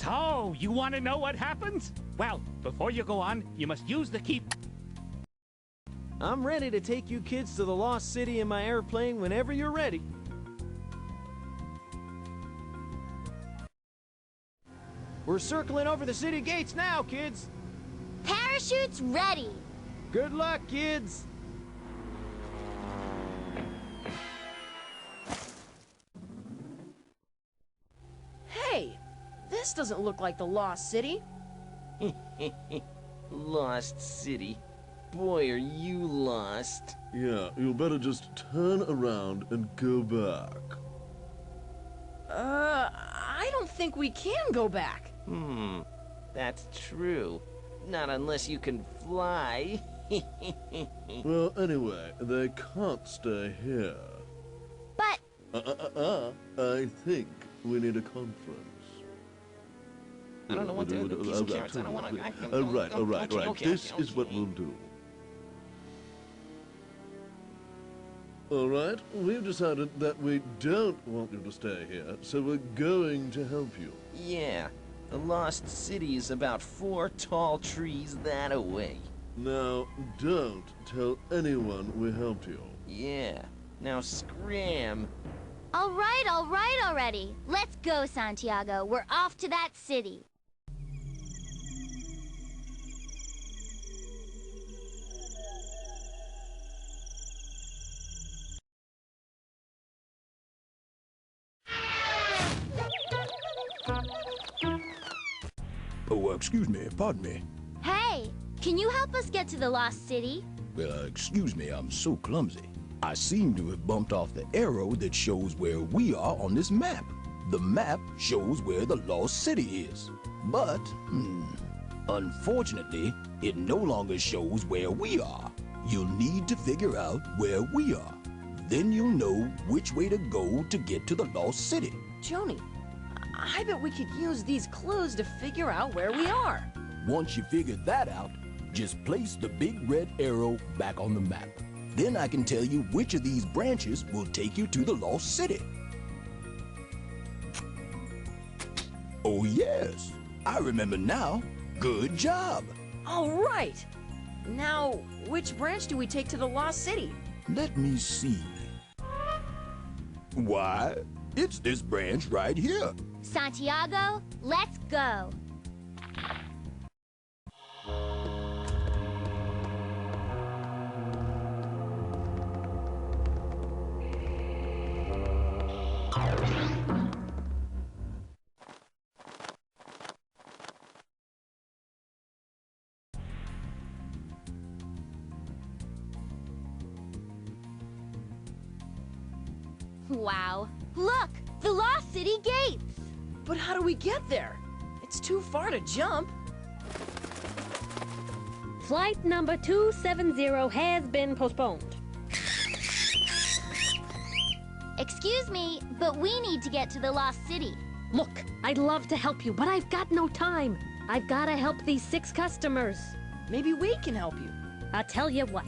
So, you want to know what happens? Well, before you go on, you must use the key. I'm ready to take you kids to the Lost City in my airplane whenever you're ready. We're circling over the city gates now, kids. Parachutes ready. Good luck, kids. Hey, this doesn't look like the Lost City. Lost City. Boy, are you lost. Yeah, you'll better just turn around and go back. I don't think we can go back. That's true. Not unless you can fly. Well, anyway, they can't stay here. But I think we need a conference. I don't know what to do. Piece of carrots. I don't want to. All right. Okay, This is what we'll do. All right, we've decided that we don't want you to stay here, so we're going to help you. Yeah, the Lost City is about 4 tall trees that away. Now, don't tell anyone we helped you. Yeah, now scram. all right already. Let's go, Santiago. We're off to that city. Oh, excuse me, pardon me. Hey, can you help us get to the Lost City? Excuse me, I'm so clumsy. I seem to have bumped off the arrow that shows where we are on this map. The map shows where the Lost City is. But, unfortunately, it no longer shows where we are. You'll need to figure out where we are. Then you'll know which way to go to get to the Lost City. Joni, I bet we could use these clues to figure out where we are. Once you figure that out, just place the big red arrow back on the map. Then I can tell you which of these branches will take you to the Lost City. Oh yes, I remember now. Good job. All right. Now, which branch do we take to the Lost City? Let me see. Why, it's this branch right here. Santiago, let's go. Wow. Look, the Lost City gates. But how do we get there? It's too far to jump. Flight number 270 has been postponed. Excuse me, but we need to get to the Lost City. Look, I'd love to help you, but I've got no time. I've got to help these 6 customers. Maybe we can help you. I'll tell you what.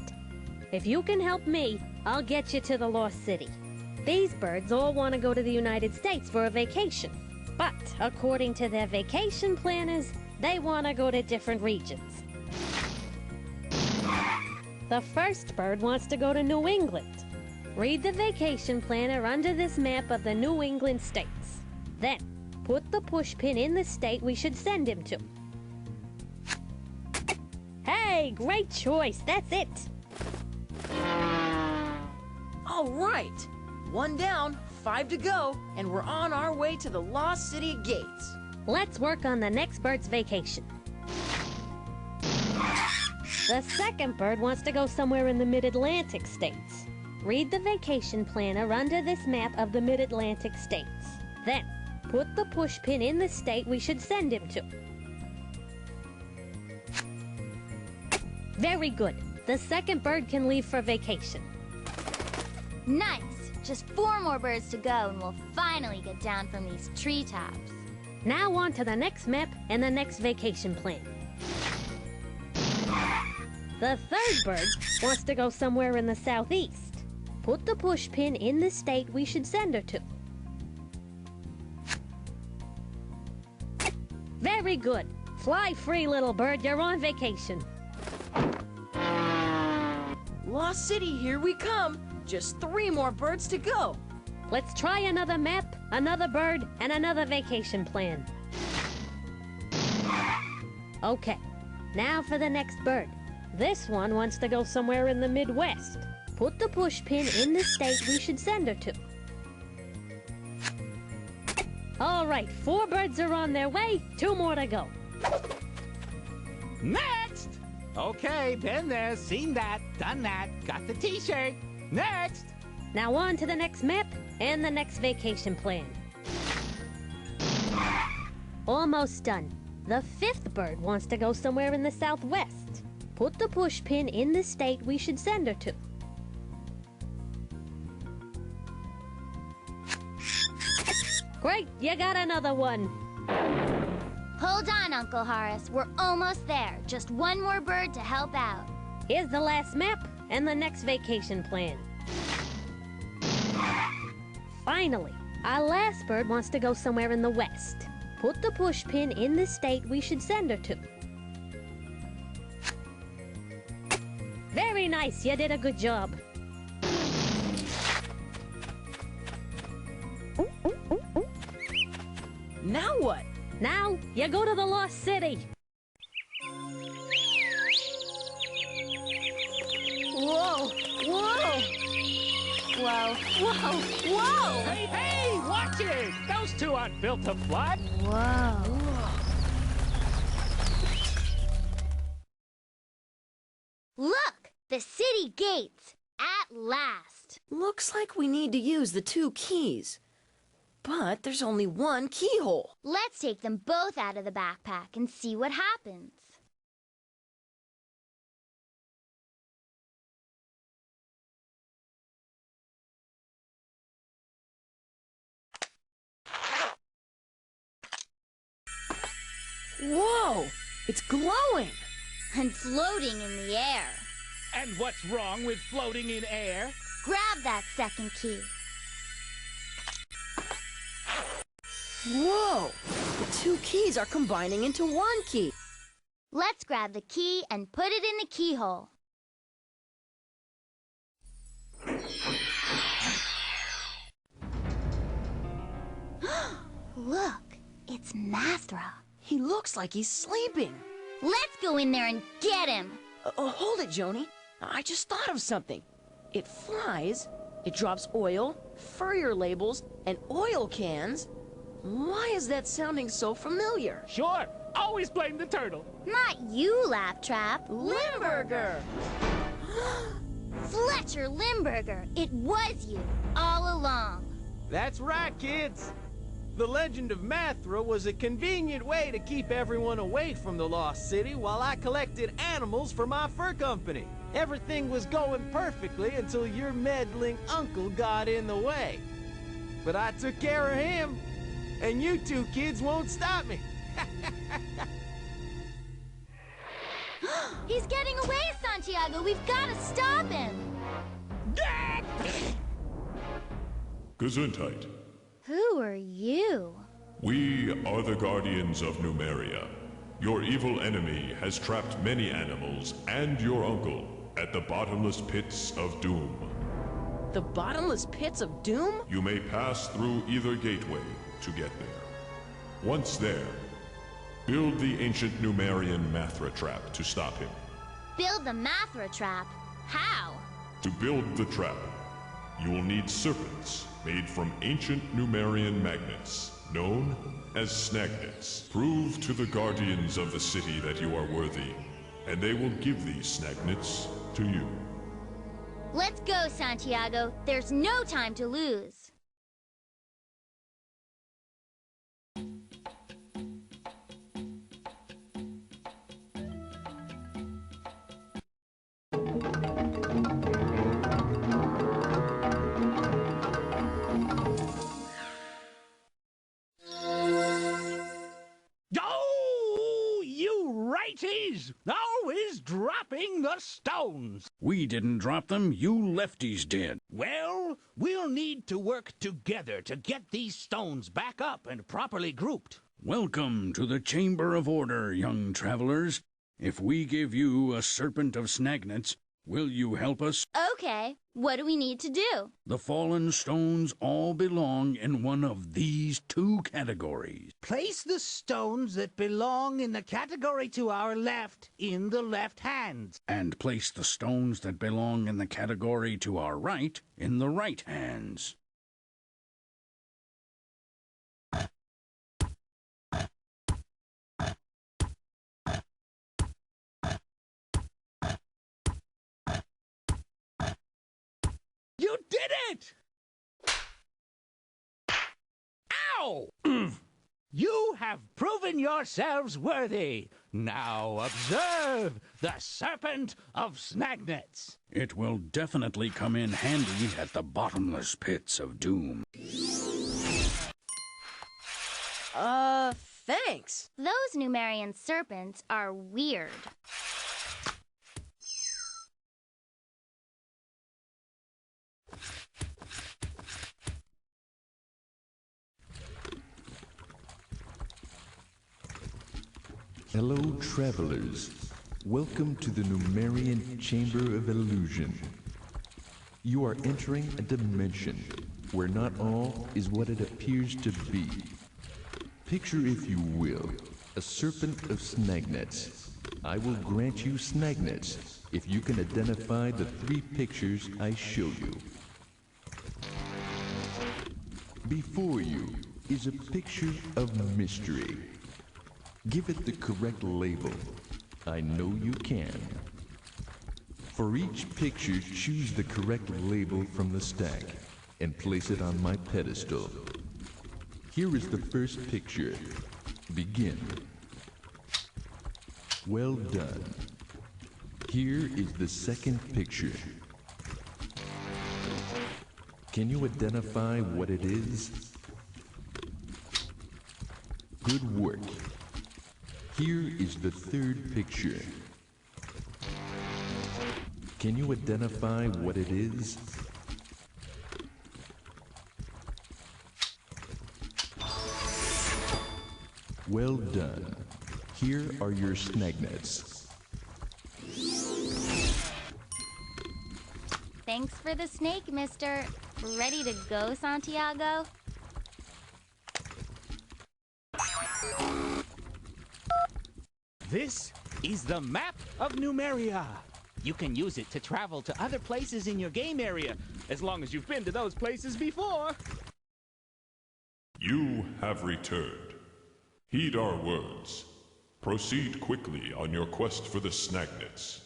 If you can help me, I'll get you to the Lost City. These birds all want to go to the United States for a vacation. But according to their vacation planners, they want to go to different regions. The first bird wants to go to New England. Read the vacation planner under this map of the New England states. Then, put the pushpin in the state we should send him to. Hey, great choice. That's it. All right. 1 down, 5 to go, and we're on our way to the Lost City gates. Let's work on the next bird's vacation. The second bird wants to go somewhere in the Mid-Atlantic states. Read the vacation planner under this map of the Mid-Atlantic states. Then, put the pushpin in the state we should send him to. Very good. The second bird can leave for vacation. Nice. Just 4 more birds to go and we'll finally get down from these treetops. Now on to the next map and the next vacation plan. The third bird wants to go somewhere in the southeast. Put the pushpin in the state we should send her to. Very good. Fly free, little bird. You're on vacation. Lost City, here we come. Just 3 more birds to go. Let's try another map, another bird, and another vacation plan. Okay, now for the next bird. This one wants to go somewhere in the Midwest. Put the push pin in the state we should send her to. All right, 4 birds are on their way, 2 more to go. Next! Okay, been there, seen that, done that, got the t-shirt. Next! Now on to the next map and the next vacation plan. Almost done. The 5th bird wants to go somewhere in the Southwest. Put the push pin in the state we should send her to. Great, you got another one. Hold on, Uncle Horace. We're almost there. Just 1 more bird to help out. Here's the last map and the next vacation plan. Finally, our last bird wants to go somewhere in the West. Put the push pin in the state we should send her to. Very nice, you did a good job. Now what? Now, you go to the Lost City. Whoa! Whoa! Whoa! Whoa! Whoa! Hey, hey, watch it! Those 2 aren't built to flood. Whoa. Look! The city gates! At last! Looks like we need to use the 2 keys. But there's only 1 keyhole. Let's take them both out of the backpack and see what happens. Whoa! It's glowing! And floating in the air. And what's wrong with floating in air? Grab that 2nd key. Whoa! The 2 keys are combining into 1 key. Let's grab the key and put it in the keyhole. Look, it's Mathra. He looks like he's sleeping. Let's go in there and get him. Hold it, Joni. I just thought of something. It flies, it drops oil, furrier labels, and oil cans. Why is that sounding so familiar? Sure, always blame the turtle. Not you, Laptrap. Limburger! Fletcher Limburger. It was you, all along. That's right, kids. The legend of Mathra was a convenient way to keep everyone away from the Lost City while I collected animals for my fur company. Everything was going perfectly until your meddling uncle got in the way. But I took care of him, and you 2 kids won't stop me. He's getting away, Santiago. We've got to stop him. Gesundheit. Who are you? We are the Guardians of Numeria. Your evil enemy has trapped many animals and your uncle at the bottomless pits of doom. The bottomless pits of doom? You may pass through either gateway to get there. Once there, build the ancient Numerian Mathra trap to stop him. Build the Mathra trap. How? To build the trap, you will need serpents made from ancient Numerian magnets, known as snagnets. Prove to the guardians of the city that you are worthy, and they will give these snagnets to you. Let's go, Santiago. There's no time to lose. Oh, you righties! Always dropping the stones. We didn't drop them, you lefties did. Well, we'll need to work together to get these stones back up and properly grouped. Welcome to the Chamber of Order, young travelers. If we give you a serpent of snagnets, will you help us? Okay, what do we need to do? The fallen stones all belong in one of these two categories. Place the stones that belong in the category to our left in the left hand. And place the stones that belong in the category to our right in the right hands. You did it! Ow! You have proven yourselves worthy. Now observe the Serpent of Snagnets. It will definitely come in handy at the bottomless pits of doom. Thanks. Those Numerian serpents are weird. Hello, travelers. Welcome to the Numerian Chamber of Illusion. You are entering a dimension where not all is what it appears to be. Picture, if you will, a serpent of snagnets. I will grant you snagnets if you can identify the 3 pictures I show you. Before you is a picture of mystery. Give it the correct label. I know you can. For each picture, choose the correct label from the stack and place it on my pedestal. Here is the first picture. Begin. Well done. Here is the second picture. Can you identify what it is? Good work. Here is the third picture. Can you identify what it is? Well done. Here are your snagnets. Thanks for the snake, mister. Ready to go, Santiago? This is the map of Numeria. You can use it to travel to other places in your game area, as long as you've been to those places before. You have returned. Heed our words. Proceed quickly on your quest for the Snagnets.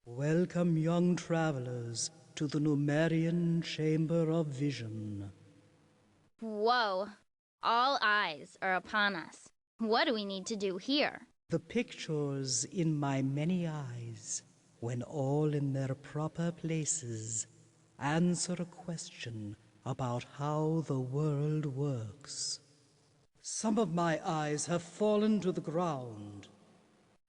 Welcome, young travelers, to the Numerian Chamber of Vision. Whoa. All eyes are upon us. What do we need to do here? The pictures in my many eyes, when all in their proper places, answer a question about how the world works. Some of my eyes have fallen to the ground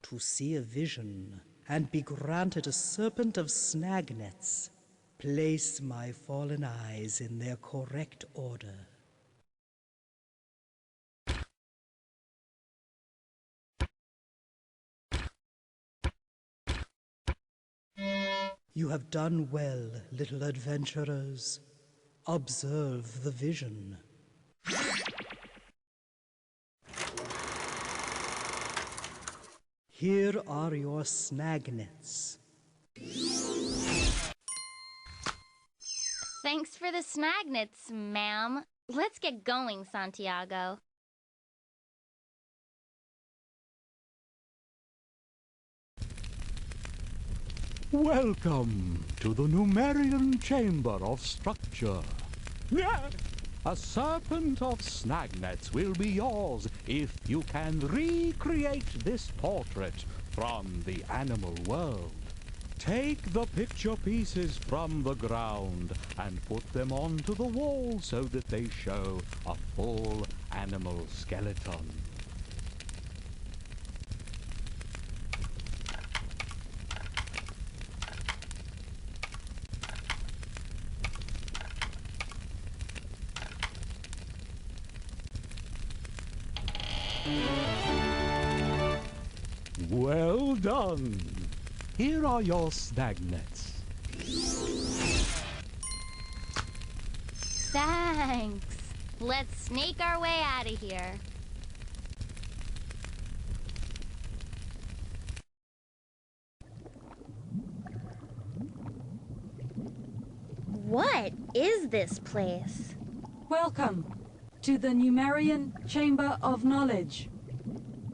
to see a vision and be granted a serpent of snagnets. Place my fallen eyes in their correct order. You have done well, little adventurers. Observe the vision. Here are your snagnets. Thanks for the snagnets, ma'am. Let's get going, Santiago. Welcome to the Numerian Chamber of Structure. A serpent of snagnets will be yours if you can recreate this portrait from the animal world. Take the picture pieces from the ground and put them onto the wall so that they show a full animal skeleton. Well done. Here are your snagnets. Thanks. Let's snake our way out of here. What is this place? Welcome to the Numerian Chamber of Knowledge.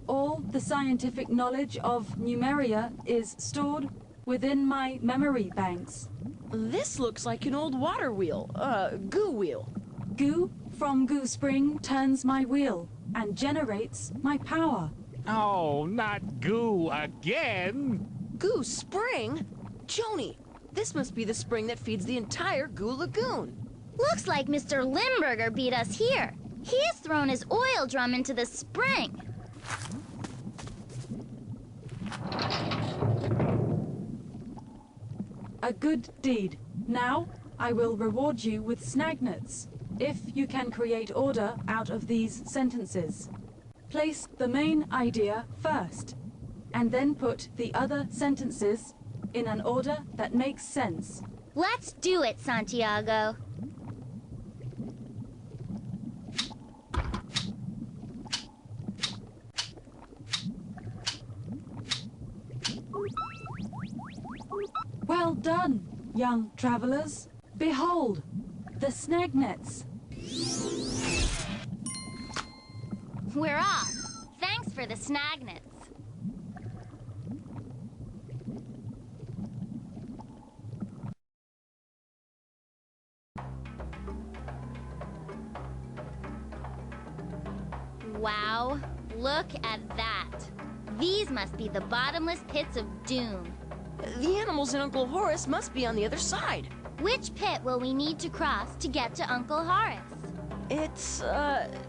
All the scientific knowledge of Numeria is stored within my memory banks. This looks like an old water wheel, goo wheel. Goo from Goo Spring turns my wheel and generates my power. Oh, not goo again! Goo Spring? Joni, this must be the spring that feeds the entire Goo Lagoon. Looks like Mr. Limburger beat us here. He's thrown his oil drum into the spring. A good deed. Now, I will reward you with snagnets, if you can create order out of these sentences. Place the main idea first, and then put the other sentences in an order that makes sense. Let's do it, Santiago. Well done, young travelers. Behold, the snagnets. We're off. Thanks for the snagnets. Wow, look at that. These must be the bottomless pits of doom. The animals in Uncle Horace must be on the other side. Which pit will we need to cross to get to Uncle Horace? It's,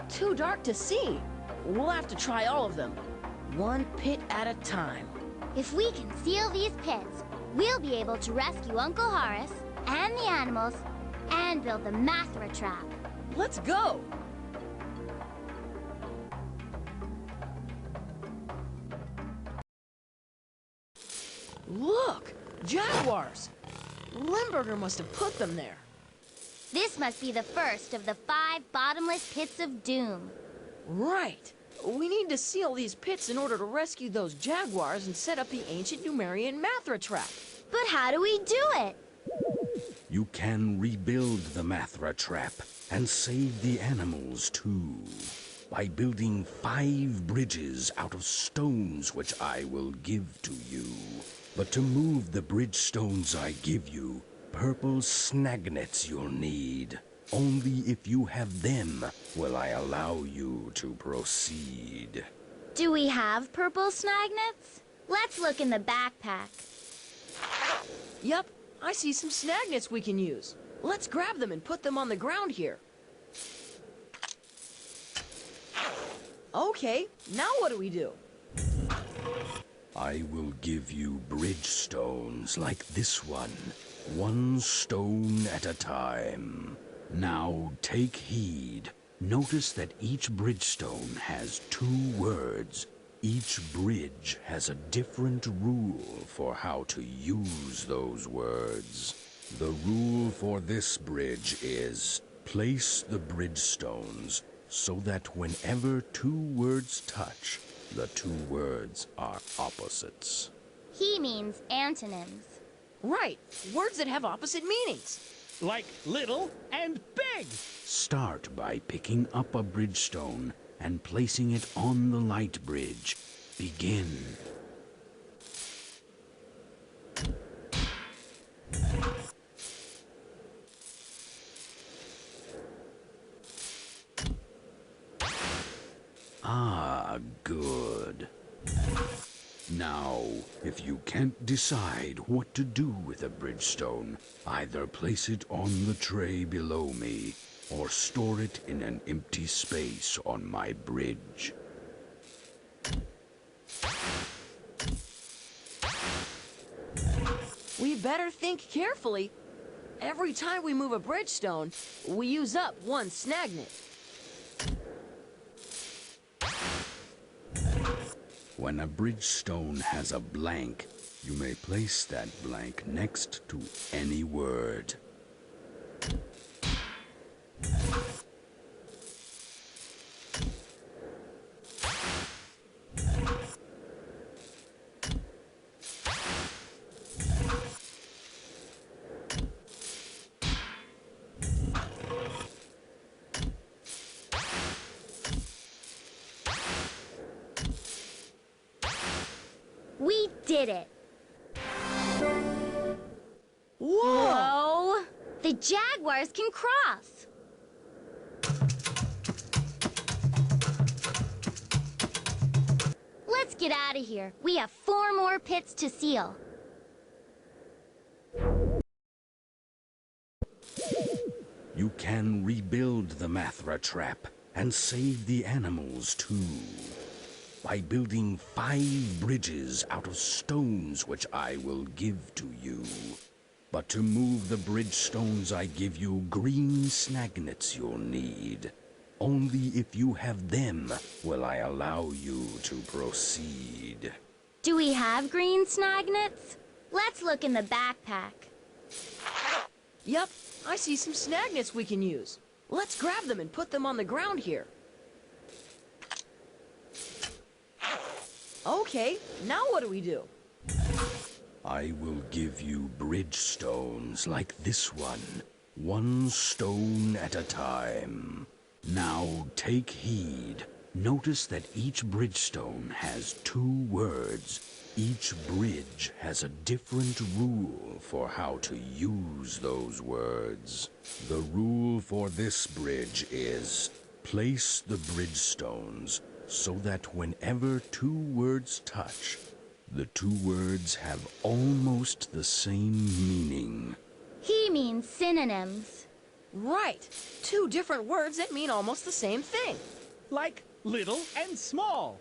too dark to see. We'll have to try all of them, one pit at a time. If we can seal these pits, we'll be able to rescue Uncle Horace and the animals and build the Mathra trap. Let's go! Look! Jaguars! Limburger must have put them there. This must be the first of the 5 bottomless pits of doom. Right. We need to seal these pits in order to rescue those jaguars and set up the ancient Numerian Mathra trap. But how do we do it? You can rebuild the Mathra trap and save the animals too, by building 5 bridges out of stones which I will give to you. But to move the bridge stones I give you, purple snagnets you'll need. Only if you have them will I allow you to proceed. Do we have purple snagnets? Let's look in the backpack. Yep, I see some snagnets we can use. Let's grab them and put them on the ground here. Okay, now what do we do? I will give you bridge stones like this one stone at a time. Now take heed. Notice that each bridgestone has 2 words. Each bridge has a different rule for how to use those words. The rule for this bridge is place the bridgestones so that whenever 2 words touch, the 2 words are opposites. He means antonyms. Right, words that have opposite meanings. Like little and big. Start by picking up a bridgestone and placing it on the light bridge. Begin. Ah, good. Now, if you can't decide what to do with a bridgestone, either place it on the tray below me, or store it in an empty space on my bridge. We better think carefully. Every time we move a bridgestone, we use up 1 snagnet. When a bridge stone has a blank, you may place that blank next to any word. We did it! Whoa! The jaguars can cross! Let's get out of here. We have 4 more pits to seal. You can rebuild the Mathra trap and save the animals too, by building 5 bridges out of stones which I will give to you. But to move the bridge stones I give you green snagnets you'll need. Only if you have them will I allow you to proceed. Do we have green snagnets? Let's look in the backpack. Yep, I see some snagnets we can use. Let's grab them and put them on the ground here. Okay, now what do we do? I will give you bridge stones like this one stone at a time. Now take heed. Notice that each bridge stone has 2 words. Each bridge has a different rule for how to use those words. The rule for this bridge is place the bridge stones so that whenever 2 words touch, the 2 words have almost the same meaning. He means synonyms. Right. 2 different words that mean almost the same thing. Like little and small.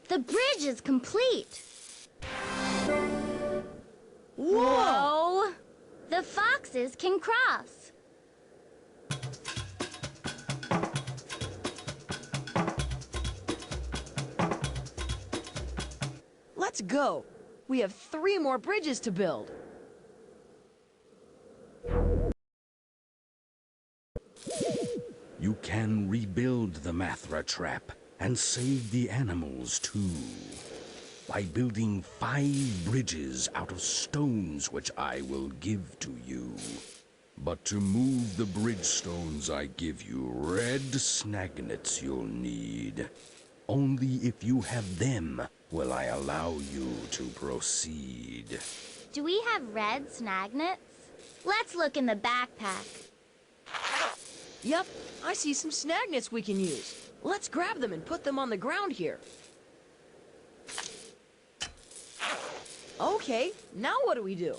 The bridge is complete. Whoa! The foxes can cross. Let's go. We have 3 more bridges to build. You can rebuild the Mathra trap and save the animals too, by building 5 bridges out of stones which I will give to you. But to move the bridge stones I give you red snagnets you'll need. Only if you have them will I allow you to proceed. Do we have red snagnets? Let's look in the backpack. Yep, I see some snagnets we can use. Let's grab them and put them on the ground here. Okay, now what do we do?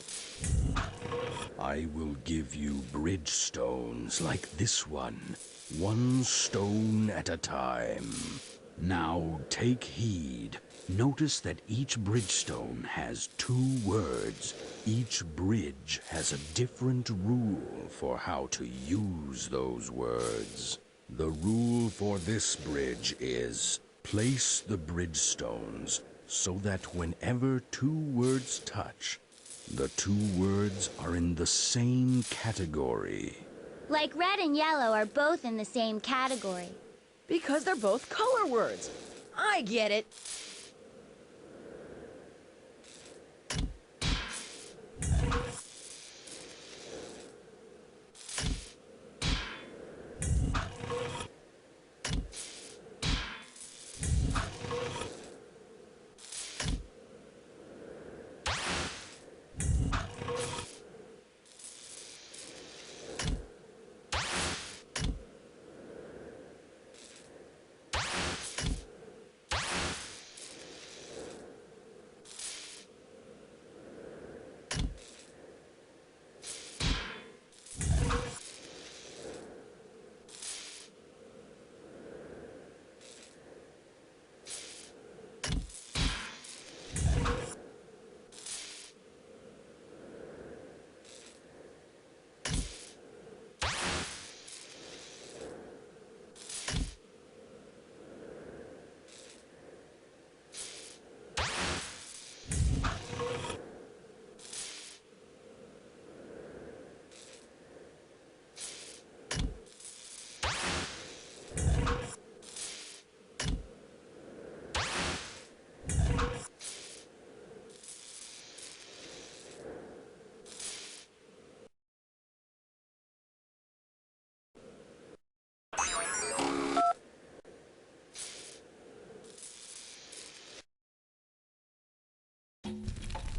I will give you bridge stones like this one stone at a time. Now take heed. Notice that each bridgestone has 2 words. Each bridge has a different rule for how to use those words. The rule for this bridge is place the bridge stones so that whenever two words touch, the two words are in the same category. Like red and yellow are both in the same category. Because they're both color words. I get it.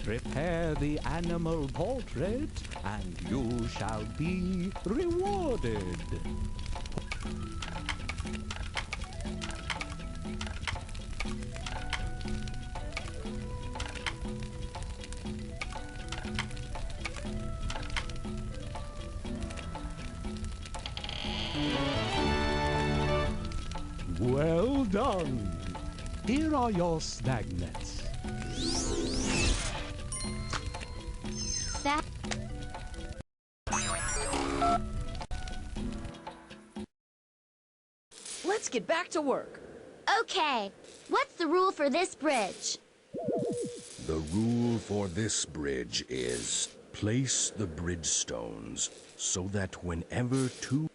Prepare the animal portrait, and you shall be rewarded. Well done. Here are your snag nets. Let's get back to work. Okay, what's the rule for this bridge? The rule for this bridge is place the bridge stones so that whenever two...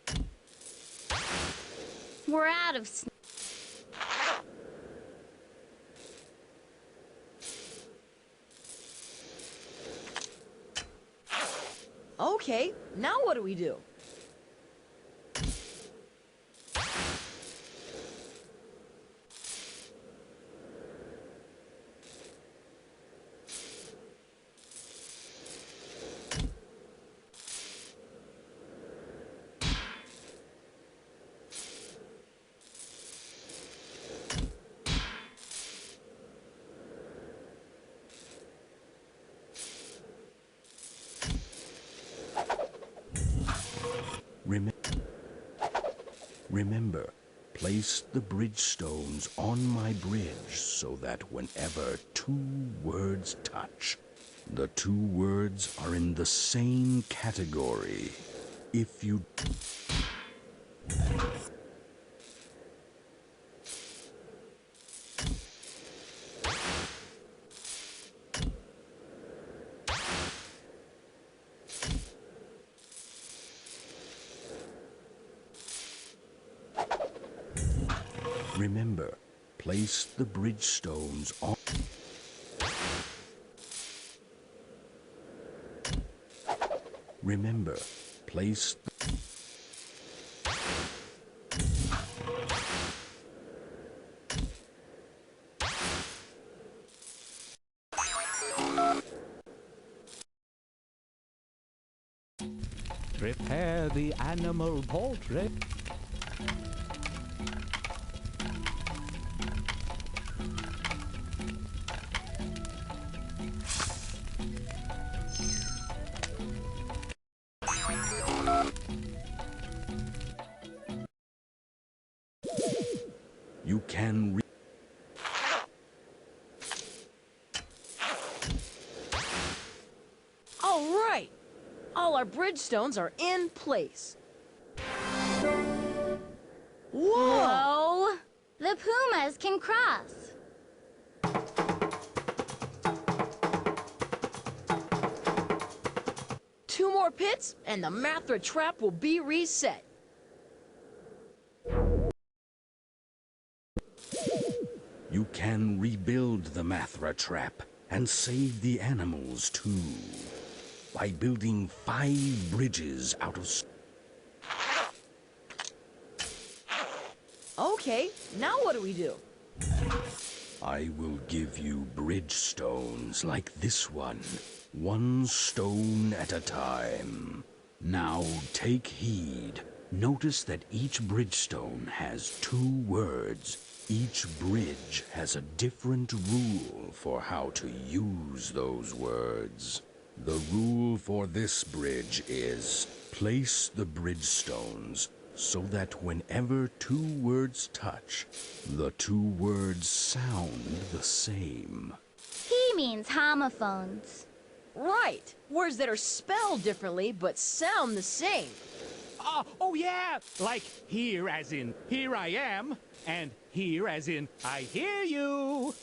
We're out of Okay, now what do we do? Remember, place the bridge stones on my bridge so that whenever two words touch, the two words are in the same category. If you... Remember, place the bridge stones on... Remember, place... Prepare the animal portrait. You can... All right! All our bridge stones are in place. Whoa! The pumas can cross. Two more pits, and the Mathra trap will be reset. You can rebuild the Mathra trap and save the animals too by building 5 bridges out of... Okay, now what do we do? I will give you bridge stones like this one, 1 stone at a time. Now take heed. Notice that each bridge stone has 2 words. Each bridge has a different rule for how to use those words. The rule for this bridge is place the bridge stones so that whenever 2 words touch, the 2 words sound the same. He means homophones. Right. Words that are spelled differently but sound the same. Oh yeah! Like here as in here I am, and here as in I hear you.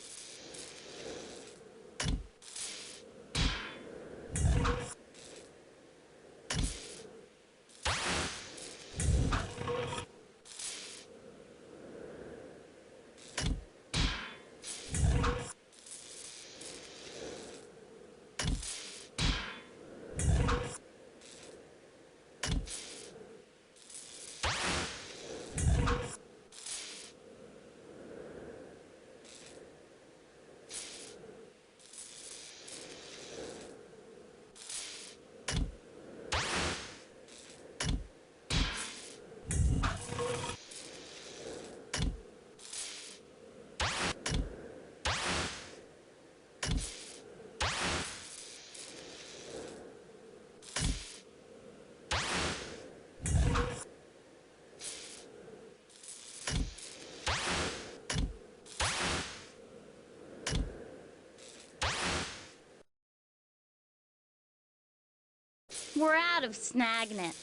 We're out of Snagnet.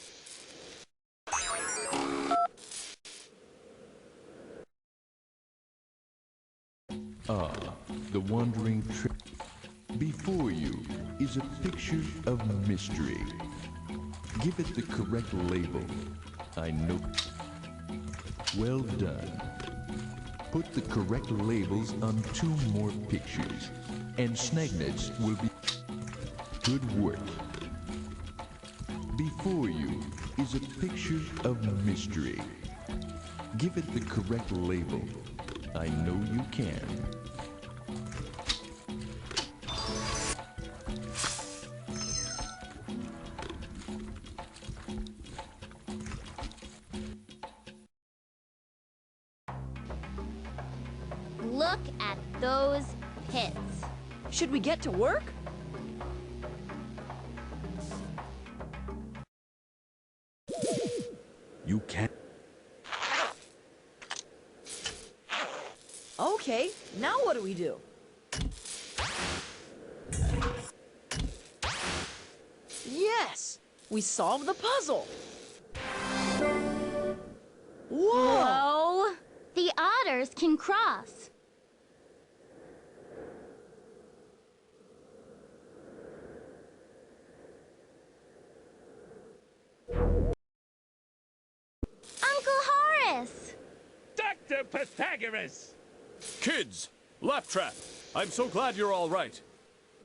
The wandering trip. Before you is a picture of mystery. Give it the correct label. I know. Well done. Put the correct labels on 2 more pictures, and Snagnets will be... Good work. Before you is a picture of mystery. Give it the correct label. I know you can. Look at those pits. Should we get to work? You can... Okay, now what do we do? Yes! We solved the puzzle! Whoa! The otters can cross. Uncle Horace! Dr. Pythagoras! Kids! Laptrap! I'm so glad you're all right.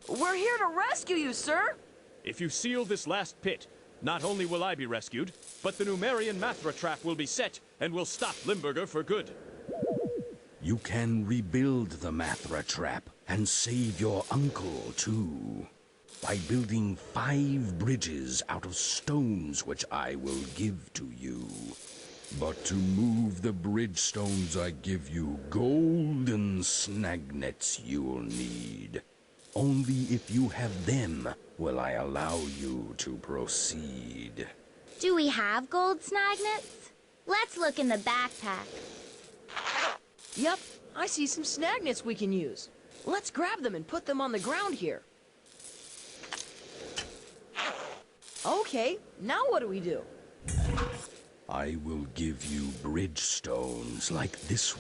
We're here to rescue you, sir! If you seal this last pit, not only will I be rescued, but the Numerian Mathra trap will be set and will stop Limburger for good. You can rebuild the Mathra trap and save your uncle too by building 5 bridges out of stones which I will give to you. But to move the bridge stones I give you, golden Snagnets you'll need. Only if you have them will I allow you to proceed. Do we have gold Snagnets? Let's look in the backpack. Yep, I see some Snagnets we can use. Let's grab them and put them on the ground here. Okay, now what do we do? I will give you bridge stones like this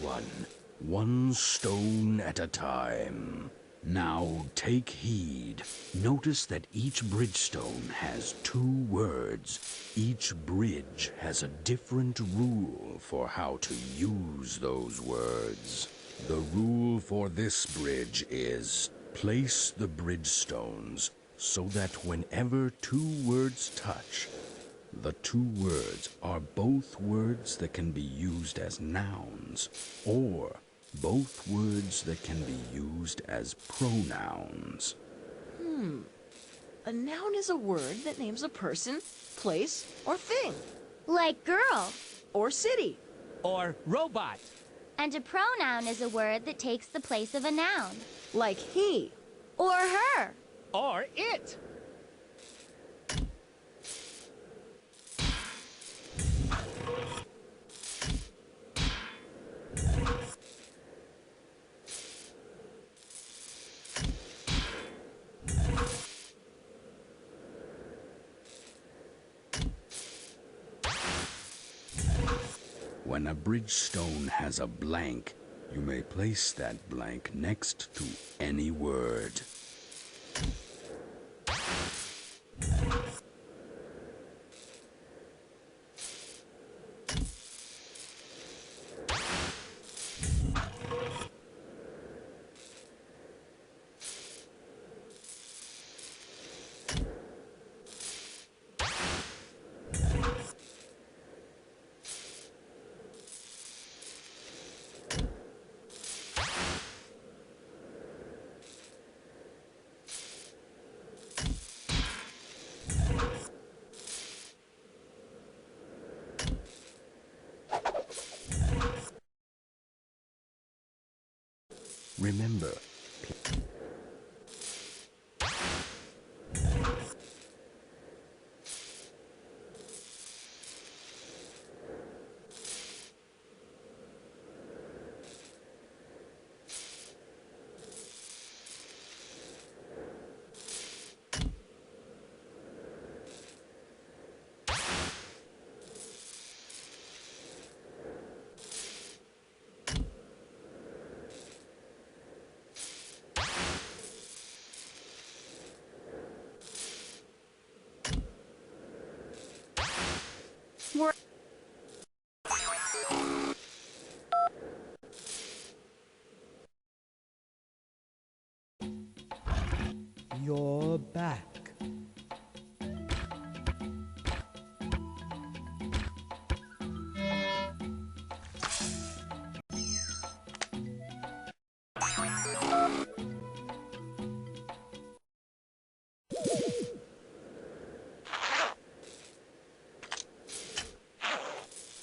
one stone at a time. Now take heed. Notice that each bridgestone has 2 words. Each bridge has a different rule for how to use those words. The rule for this bridge is place the bridgestones so that whenever 2 words touch, the 2 words are both words that can be used as nouns, or both words that can be used as pronouns. A noun is a word that names a person, place, or thing. Like girl. Or city. Or robot. And a pronoun is a word that takes the place of a noun. Like he. Or her. Or it. When a bridgestone has a blank, you may place that blank next to any word. Remember, You're back.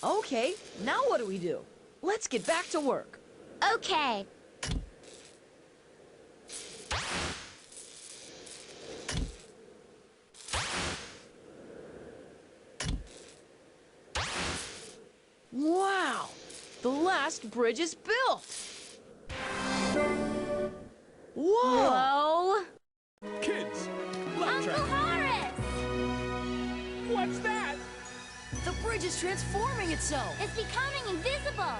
Okay, now what do we do? Let's get back to work. Okay. Wow! The last bridge is built! Whoa! Whoa! Kids, Uncle Horace! What's that? The bridge is transforming itself! It's becoming invisible!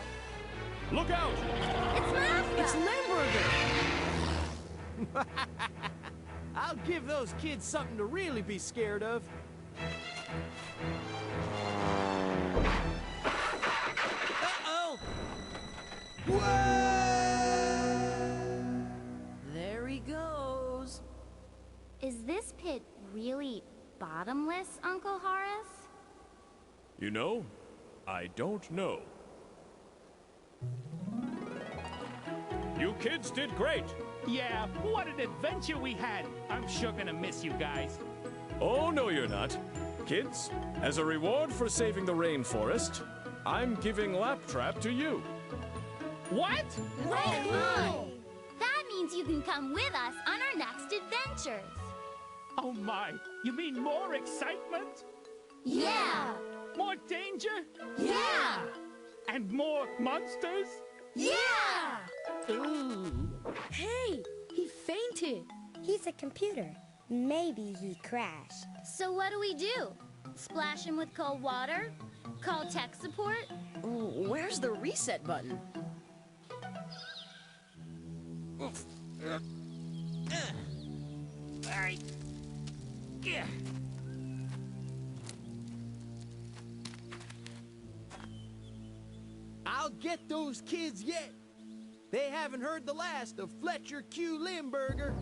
look out! It's Mafra! It's Limburger! I'll give those kids something to really be scared of. Uh-oh! There he goes. Is this pit really bottomless, Uncle Horace? You know, I don't know. You kids did great. Yeah, what an adventure we had. I'm sure gonna miss you guys. Oh, no, you're not. Kids, as a reward for saving the rainforest, I'm giving Laptrap to you. What? Cool! That means you can come with us on our next adventures. Oh my, you mean more excitement? Yeah! More danger? Yeah! And more monsters? Yeah! Ooh. Hey, he fainted. He's a computer. Maybe he crashed. So what do we do? Splash him with cold water? Call tech support? Where's the reset button? Alright. Yeah. I'll get those kids yet. They haven't heard the last of Fletcher Q. Limburger.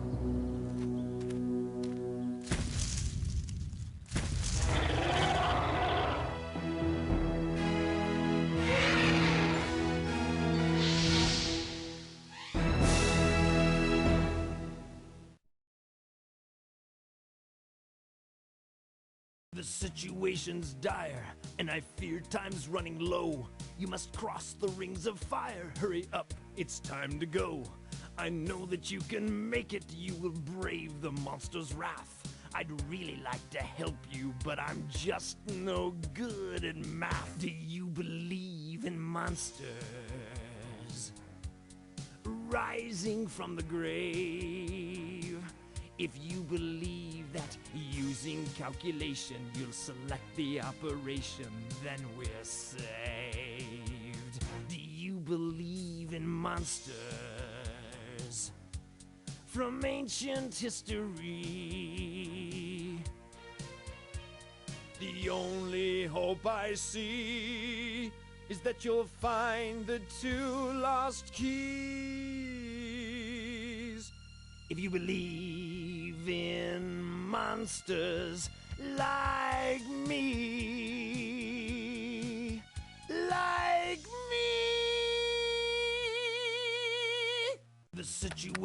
The situation's dire, and I fear time's running low. You must cross the rings of fire. Hurry up, it's time to go. I know that you can make it. You will brave the monster's wrath. I'd really like to help you, but I'm just no good at math. Do you believe in monsters rising from the grave? If you believe that using calculation you'll select the operation, then we're saved. Do you believe in monsters from ancient history? The only hope I see is that you'll find the 2 lost keys. If you believe in monsters like me, the situation